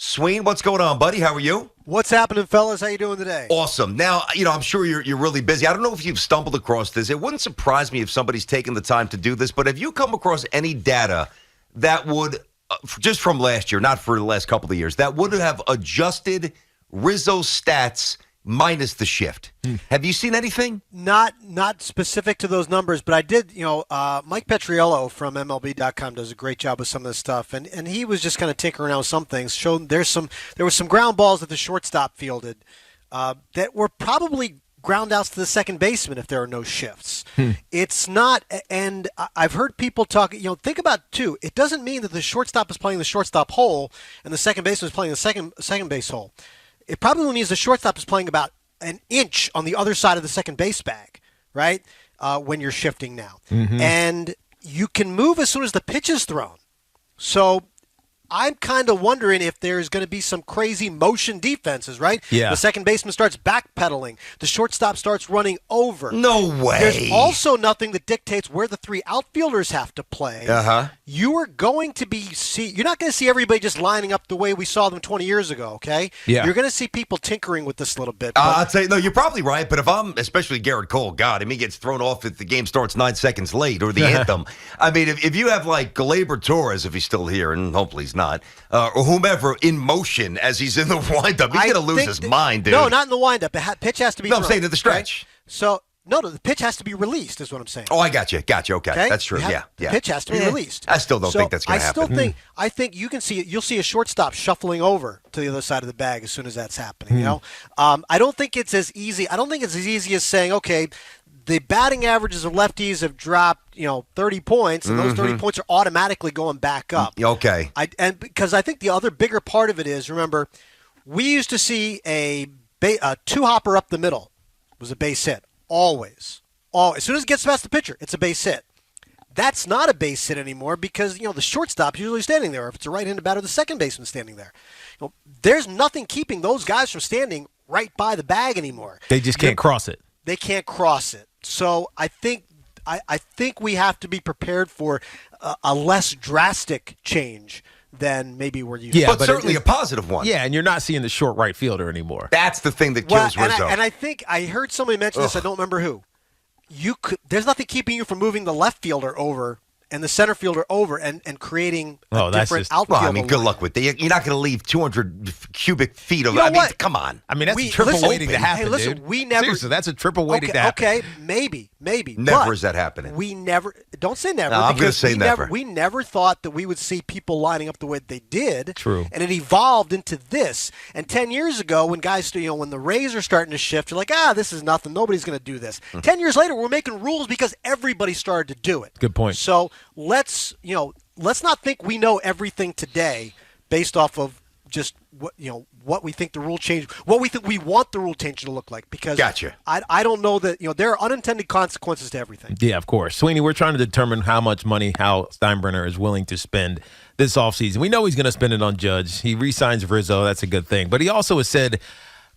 Sween, what's going on, buddy? How are you? What's happening, fellas? How you doing today? Awesome. Now, I'm sure you're really busy. I don't know if you've stumbled across this. It wouldn't surprise me if somebody's taken the time to do this, but have you come across any data that would, just from last year, not for the last couple of years, that would have adjusted Rizzo's stats minus the shift? Have you seen anything? Not specific to those numbers, but I did, Mike Petriello from MLB.com does a great job with some of this stuff, and he was just kind of tinkering around with some things, showed there was some ground balls that the shortstop fielded that were probably ground outs to the second baseman if there are no shifts. It's not, and I've heard people talk, think about too, it doesn't mean that the shortstop is playing the shortstop hole and the second baseman is playing the second base hole. It probably means the shortstop is playing about an inch on the other side of the second base bag, right, when you're shifting now. And you can move as soon as the pitch is thrown. So I'm kind of wondering if there's going to be some crazy motion defenses, right? Yeah. The second baseman starts backpedaling. The shortstop starts running over. No way. There's also nothing that dictates where the three outfielders have to play. You are going to you're not going to see everybody just lining up the way we saw them 20 years ago, okay? Yeah. You're going to see people tinkering with this a little bit. I'll tell you, no, you're probably right, but if I'm, especially Garrett Cole, God, he gets thrown off if the game starts 9 seconds late or the anthem. I mean, if you have like Gleyber Torres, if he's still here, and hopefully he's not, or whomever in motion as he's in the windup, he's going to lose his mind, dude. No, not in the windup. The pitch has to be No, thrown, I'm saying in the stretch. Right? So, no, the pitch has to be released is what I'm saying. Oh, I got you. Okay. That's true. The pitch has to be released. I still don't think that's going to happen. I think you'll see a shortstop shuffling over to the other side of the bag as soon as that's happening. I don't think it's as easy. I don't think it's as easy as saying, okay, the batting averages of lefties have dropped, 30 points, and those 30 points are automatically going back up. Okay. And because I think the other bigger part of it is, remember, we used to see a two-hopper up the middle was a base hit. Always. As soon as it gets past the pitcher, it's a base hit. That's not a base hit anymore because, the shortstop's usually standing there. If it's a right-handed batter, the second baseman's standing there. There's nothing keeping those guys from standing right by the bag anymore. They just can't cross it. They can't cross it. So I think we have to be prepared for a less drastic change than maybe we're used to. But certainly a positive one. Yeah, and you're not seeing the short right fielder anymore. That's the thing that kills Rizzo. And I think I heard somebody mention this. I don't remember who. There's nothing keeping you from moving the left fielder over and the center fielder over and creating a different outfield. Well, I mean, good luck with that. You're not going to leave 200 cubic feet of. Come on. I mean, that's a triple waiting to happen, listen, dude. Seriously, that's a triple waiting to happen. Okay, maybe. Never is that happening. We never. Don't say never. No, I'm going to say never. We never thought that we would see people lining up the way they did. True. And it evolved into this. And 10 years ago, when guys, when the Rays are starting to shift, you're like, this is nothing. Nobody's going to do this. 10 years later, we're making rules because everybody started to do it. Good point. So let's not think we know everything today based off of just what we think the rule change, what we think we want the rule change to look like. Because gotcha. I don't know that there are unintended consequences to everything. Yeah, of course. Sweeney, we're trying to determine how much money Hal Steinbrenner is willing to spend this offseason. We know he's going to spend it on Judge. He re-signs Rizzo. That's a good thing. But he also has said,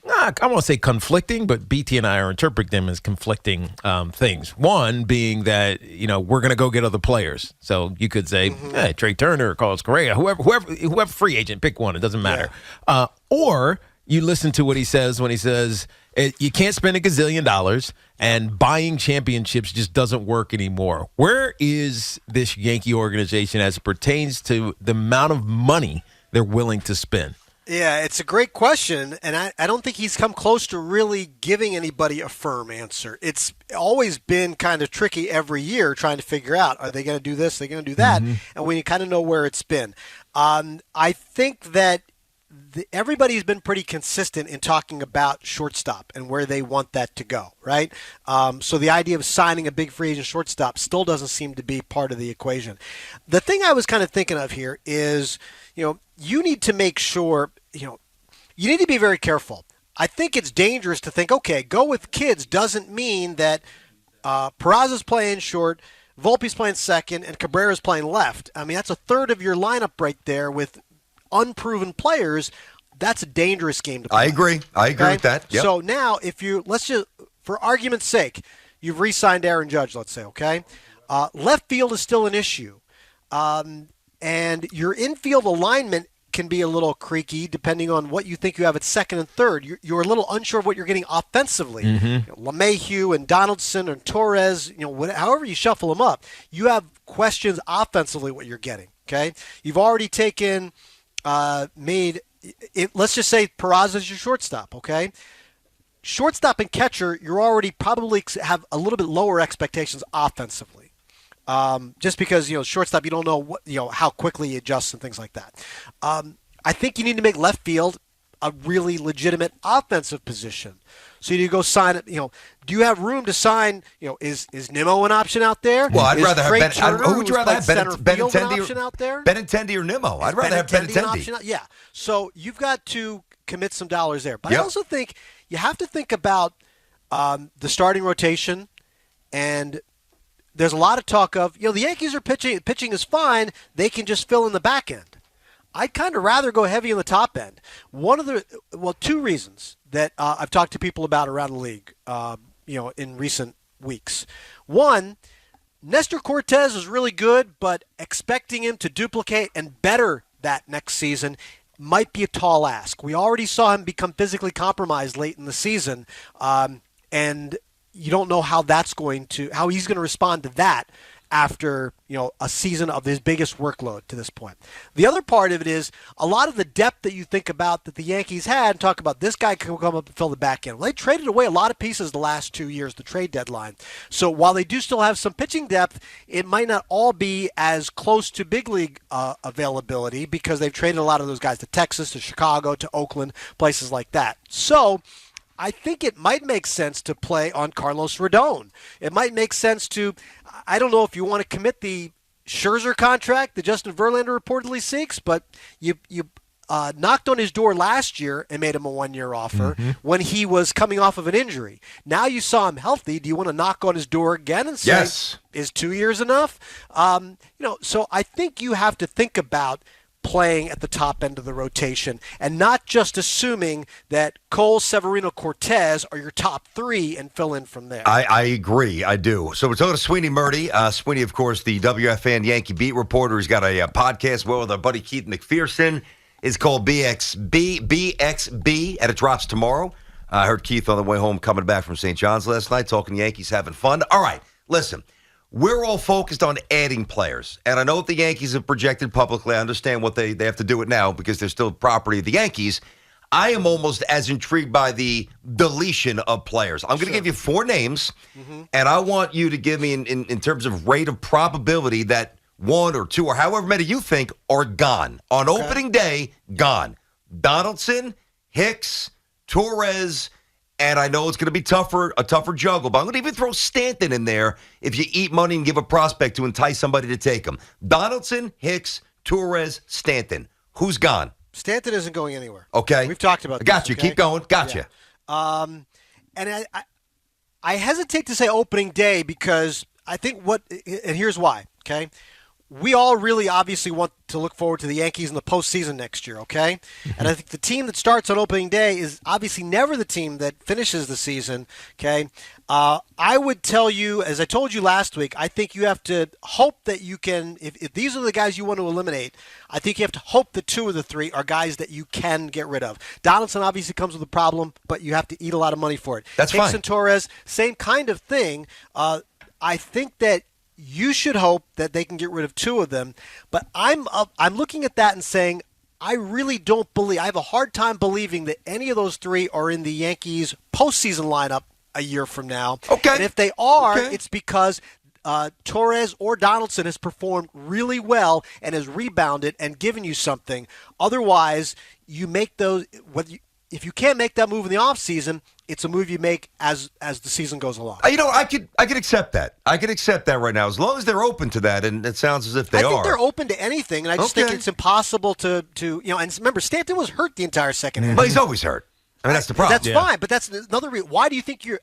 I won't say conflicting, but BT and I are interpreting them as conflicting things. One being that, we're going to go get other players. So you could say, hey, Trey Turner, Carlos Correa, whoever free agent, pick one. It doesn't matter. Yeah. Or you listen to what he says when he says, you can't spend $1 gazillion and buying championships just doesn't work anymore. Where is this Yankee organization as it pertains to the amount of money they're willing to spend? Yeah, it's a great question, and I don't think he's come close to really giving anybody a firm answer. It's always been kind of tricky every year trying to figure out, are they going to do this, are they going to do that, and we kind of know where it's been. I think that everybody's been pretty consistent in talking about shortstop and where they want that to go, right? So the idea of signing a big free agent shortstop still doesn't seem to be part of the equation. The thing I was kind of thinking of here is, you need to make sure, you need to be very careful. I think it's dangerous to think, okay, go with kids doesn't mean that Peraza's playing short, Volpe's playing second, and Cabrera's playing left. I mean, that's a third of your lineup right there with unproven players. That's a dangerous game to play. I agree with that. Yep. So now, let's just, for argument's sake, you've re-signed Aaron Judge, let's say, okay? Left field is still an issue. And your infield alignment can be a little creaky depending on what you think you have at second and third. You're a little unsure of what you're getting offensively. LeMahieu and Donaldson and Torres, however you shuffle them up, you have questions offensively what you're getting. Okay, you've already taken let's just say Peraza is your shortstop. Okay. Shortstop and catcher, you're already probably have a little bit lower expectations offensively, just because shortstop you don't know what how quickly he adjusts and things like that. I think you need to make left field a really legitimate offensive position. So you go sign it. Do you have room to sign? Is Nimmo an option out there? Well, I'd rather have Who would you rather have Benintendi out there? Benintendi or Nimmo? I'd rather have Benintendi. Yeah. So you've got to commit some dollars there. But Yep. I also think you have to think about the starting rotation, and there's a lot of talk of the Yankees are pitching is fine. They can just fill in the back end. I'd kind of rather go heavy in the top end. Two reasons that I've talked to people about around the league, in recent weeks. One, Nestor Cortez is really good, but expecting him to duplicate and better that next season might be a tall ask. We already saw him become physically compromised late in the season, and you don't know how he's going to respond to that after a season of his biggest workload to this point. The other part of it is a lot of the depth that you think about that the Yankees had, and talk about this guy can come up and fill the back end. Well, they traded away a lot of pieces the last 2 years, the trade deadline. So while they do still have some pitching depth, it might not all be as close to big league availability because they've traded a lot of those guys to Texas, to Chicago, to Oakland, places like that. So I think it might make sense to play on Carlos Rodon. It might make sense to, I don't know if you want to commit the Scherzer contract that Justin Verlander reportedly seeks, but you knocked on his door last year and made him a one-year offer when he was coming off of an injury. Now you saw him healthy. Do you want to knock on his door again and say, yes, is 2 years enough? So I think you have to think about playing at the top end of the rotation and not just assuming that Cole, Severino, Cortez are your top three and fill in from there. I agree. I do. So we're talking to Sweeny Murti. Sweeny, of course, the WFAN Yankee beat reporter. He's got a podcast with our buddy Keith McPherson. It's called BXB, and it drops tomorrow. I heard Keith on the way home coming back from St. John's last night, talking Yankees, having fun. All right, listen. We're all focused on adding players. And I know what the Yankees have projected publicly. I understand what they have to do it now because they're still property of the Yankees. I am almost as intrigued by the deletion of players. I'm going to give you 4 names, and I want you to give me, in terms of rate of probability, that 1 or 2 or however many you think are gone. On opening day, gone. Donaldson, Hicks, Torres, and I know it's going to be a tougher juggle, but I'm going to even throw Stanton in there if you eat money and give a prospect to entice somebody to take him. Donaldson, Hicks, Torres, Stanton. Who's gone? Stanton isn't going anywhere. Okay. We've talked about I got this, you. okay? Keep going. Got you. And I hesitate to say opening day because I think and here's why, okay? We all really obviously want to look forward to the Yankees in the postseason next year, okay? And I think the team that starts on opening day is obviously never the team that finishes the season, okay? I would tell you, as I told you last week, I think you have to hope that you can, if these are the guys you want to eliminate, I think you have to hope that 2 of the 3 are guys that you can get rid of. Donaldson obviously comes with a problem, but you have to eat a lot of money for it. That's Hicks fine. and Torres, same kind of thing. I think that you should hope that they can get rid of 2 of them, but I'm looking at that and saying I really don't believe. I have a hard time believing that any of those 3 are in the Yankees postseason lineup a year from now. Okay, and if they are, it's because Torres or Donaldson has performed really well and has rebounded and given you something. Otherwise, you make those. If you can't make that move in the offseason, it's a move you make as the season goes along. I could accept that. I could accept that right now, as long as they're open to that, and it sounds as if they are. I think they're open to anything, and I just think it's impossible to. And remember, Stanton was hurt the entire second half. Well, he's always hurt. I mean, that's the problem. That's fine, but that's another reason. How do you think you're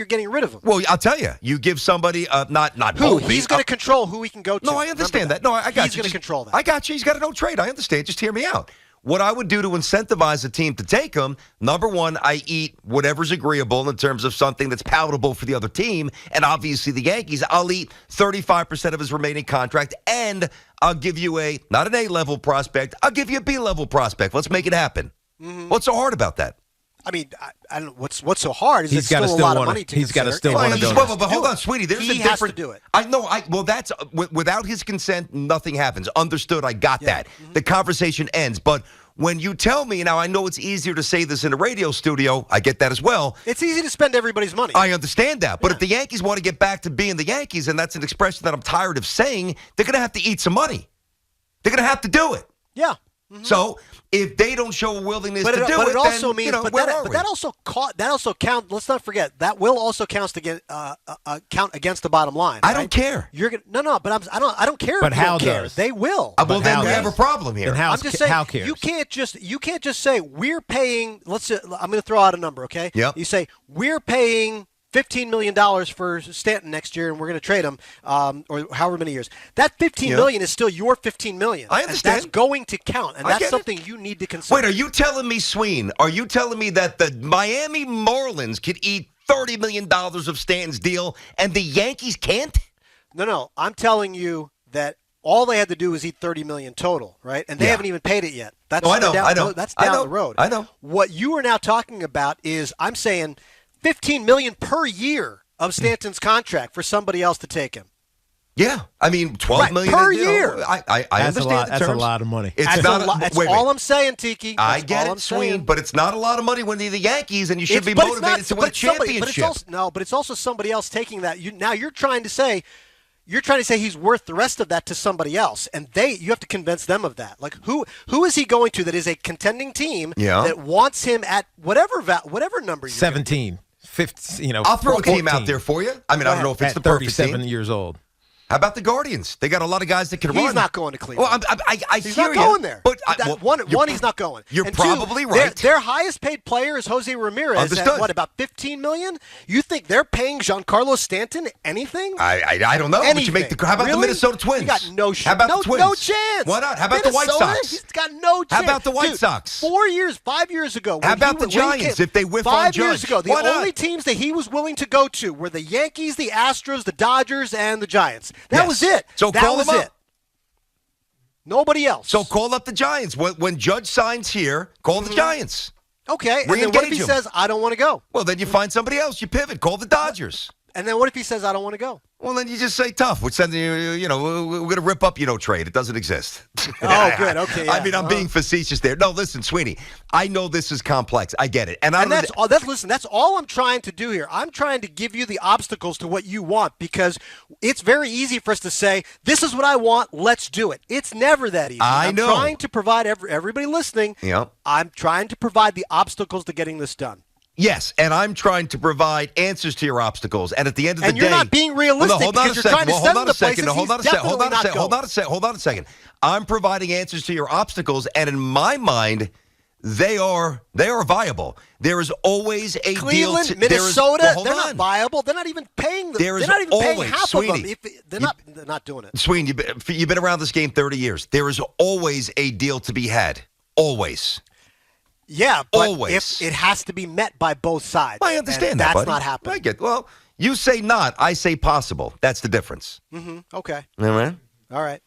getting rid of him? Well, I'll tell you. You give somebody not who he's going to control who he can go to. No, I understand that. No, I got you. He's going to control that. I got you. He's got a no trade. I understand. Just hear me out. What I would do to incentivize a team to take him, number one, I eat whatever's agreeable in terms of something that's palatable for the other team. And obviously the Yankees, I'll eat 35% of his remaining contract, and I'll give you not an A-level prospect. I'll give you a B-level prospect. Let's make it happen. Mm-hmm. What's so hard about that? I mean, I don't. What's so hard is He's it's still a lot of money to He's got to still Well, want to do but hold on, Sweeny. There's he a different. has to do it. I know. Well, that's without his consent, nothing happens. Understood. I got that. Mm-hmm. The conversation ends. But when you tell me now, I know it's easier to say this in a radio studio. I get that as well. It's easy to spend everybody's money. I understand that. But if the Yankees want to get back to being the Yankees, and that's an expression that I'm tired of saying, they're going to have to eat some money. They're going to have to do it. Yeah. Mm-hmm. So if they don't show a willingness to do but it also then, means, that also counts. Let's not forget that will also count against the bottom line. I don't care. You're gonna I don't care. But if you how don't care. does? They will. Well, then we have a problem here. I'm just saying. How cares? You can't just say we're paying. I'm going to throw out a number. Okay. Yep. You say we're paying $15 million for Stanton next year, and we're going to trade him, or however many years. That $15 million is still your $15 million. I understand. And that's going to count, and that's something you need to consider. Wait, are you telling me, Sween? Are you telling me that the Miami Marlins could eat $30 million of Stanton's deal, and the Yankees can't? No. I'm telling you that all they had to do was eat $30 million total, right? And they haven't even paid it yet. That's I know. That's down the road. I know. What you are now talking about is, I'm saying, $15 million per year of Stanton's contract for somebody else to take him. Yeah, I mean, $12 million per year. I understand that's a lot of money. That's all I'm saying, Tiki. I get it, Sween, but it's not a lot of money when they're the Yankees, and you should be motivated to win a championship. But it's also somebody else taking that. Now you're trying to say he's worth the rest of that to somebody else, and you have to convince them of that. Like who is he going to that is a contending team that wants him at whatever number you're 17. 50, I'll throw a 14. team out there for you. I mean, I don't know if it's the perfect team. 37 years old. How about the Guardians? They got a lot of guys that can run. He's not going to Cleveland. Well, I he's hear not going there. But one, he's not going. You're and probably two, right. Their highest paid player is Jose Ramirez. Understood. At what, about $15 million? You think they're paying Giancarlo Stanton anything? I don't know. Anything. But how about the Minnesota Twins? He got no shit. How about the Twins? No chance. Why not? How about the White Sox? He's got no chance. How about the White Sox? 5 years ago. How about the Giants if they whiff on Judge? 5 years ago, the only teams that he was willing to go to were the Yankees, the Astros, the Dodgers, and the Giants. That was it. So that was it. Nobody else. So call up the Giants. When Judge signs here, call the Giants. Okay. And then what if he says, I don't want to go? Well, then you find somebody else. You pivot. Call the Dodgers. And then what if he says, I don't want to go? Well, then you just say tough. We're sending you, we're going to rip up, trade. It doesn't exist. Oh, good. Okay. Yeah. I mean, I'm being facetious there. No, listen, Sweeney, I know this is complex. I get it. And that's all I'm trying to do here. I'm trying to give you the obstacles to what you want, because it's very easy for us to say, this is what I want, let's do it. It's never that easy. I'm trying to provide everybody listening. Yep. I'm trying to provide the obstacles to getting this done. Yes, and I'm trying to provide answers to your obstacles. And at the end of the day, you're not being realistic because you're trying to send them to places he's definitely not going. Hold on a second. I'm providing answers to your obstacles, and in my mind, they are viable. There is always a Cleveland, deal. Minnesota, they're not viable. They're not even paying them. They're not even paying half of them. They're not doing it. Sweeney, you've been around this game 30 years. There is always a deal to be had. Always. Yeah, but always. it has to be met by both sides. I understand that, that's buddy. not happening. Well, you say not, I say possible. That's the difference. Mm-hmm. Okay. All right.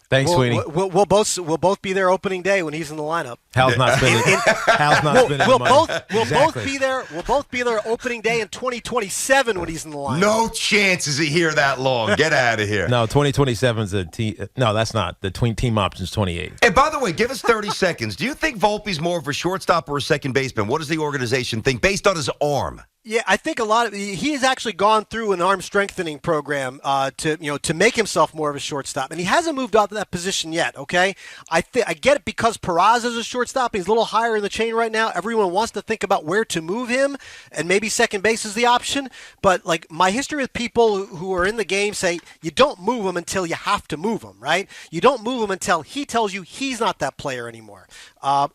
Thanks, Sweeney. We'll both be there opening day when he's in the lineup. Hal's not spending. Hal's not spending We'll money. both be there. We'll both be there opening day in 2027 when he's in the lineup. No chance is he here that long. Get out of here. No, 2027 is a team. No, that's not. The team option's 28. And by the way, give us 30 seconds. Do you think Volpe's more of a shortstop or a second baseman? What does the organization think based on his arm? Yeah, I think he has actually gone through an arm strengthening program to make himself more of a shortstop, and he hasn't moved out to that position yet. Okay, I get it because Peraza is a shortstop. He's a little higher in the chain right now. Everyone wants to think about where to move him, and maybe second base is the option. But like my history with people who are in the game say, you don't move him until you have to move him, right? You don't move him until he tells you he's not that player anymore,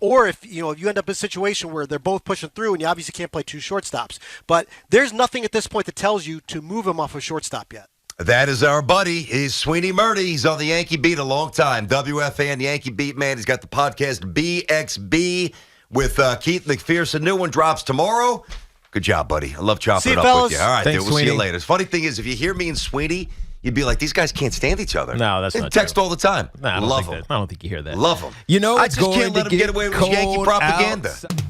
or if you end up in a situation where they're both pushing through, and you obviously can't play two shortstops. But there's nothing at this point that tells you to move him off of shortstop yet. That is our buddy. He's Sweeny Murti. He's on the Yankee Beat a long time. WFAN, Yankee Beat man. He's got the podcast BXB with Keith McPherson. New one drops tomorrow. Good job, buddy. I love chopping it up with you. All right, Thanks, dude. We'll see you Sweeny. later. The funny thing is, if you hear me and Sweeny, you'd be like, these guys can't stand each other. No, that's They not text true. all the time. No, I don't Love think them. that. I don't think you hear that. Love them. You know, I it's just going can't let to them get away with Yankee cold propaganda. outside.